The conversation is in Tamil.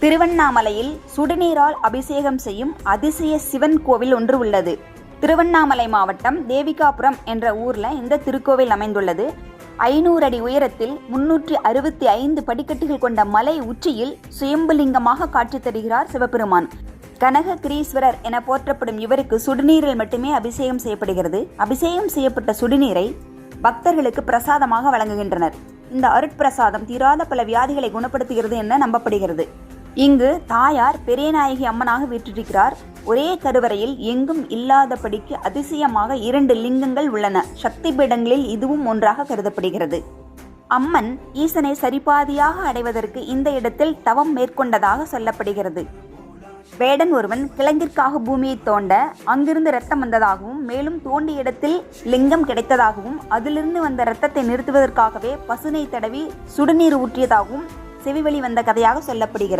திருவண்ணாமலையில் சுடுநீரால் அபிஷேகம் செய்யும் அதிசய சிவன் கோவில் ஒன்று உள்ளது. திருவண்ணாமலை மாவட்டம் தேவிகாபுரம் என்ற ஊர்ல இந்த திருக்கோவில் அமைந்துள்ளது. 500 அடி உயரத்தில் 365 படிக்கட்டுகள் கொண்ட மலை உச்சியில் சுயம்புலிங்கமாக காட்சி தருகிறார் சிவபெருமான். கனககிரீஸ்வரர் என போற்றப்படும் இவருக்கு சுடுநீரில் மட்டுமே அபிஷேகம் செய்யப்படுகிறது. அபிஷேகம் செய்யப்பட்ட சுடுநீரை பக்தர்களுக்கு பிரசாதமாக வழங்குகின்றனர். இந்த அருட்பிரசாதம் தீராத பல வியாதிகளை குணப்படுத்துகிறது என நம்பப்படுகிறது. இங்கு தாயார் பெரியநாயகி அம்மனாக வீற்றிருக்கிறார். ஒரே கருவறையில் எங்கும் இல்லாதபடிக்கு அதிசயமாக 2 லிங்கங்கள் உள்ளன. சக்தி பீடங்களில் இதுவும் ஒன்றாக கருதப்படுகிறது. அம்மன் ஈசனை சரிபாதியாக அடைவதற்கு இந்த இடத்தில் தவம் மேற்கொண்டதாக சொல்லப்படுகிறது. வேடன் ஒருவன் கிழங்கிற்காக பூமியை தோண்ட அங்கிருந்து இரத்தம் வந்ததாகவும், மேலும் தோண்டிய இடத்தில் லிங்கம் கிடைத்ததாகவும், அதிலிருந்து வந்த இரத்தத்தை நிறுத்துவதற்காகவே பசுனை தடவி சுடுநீர் ஊற்றியதாகவும் செவிவழி வந்த கதையாக சொல்லப்படுகிறது.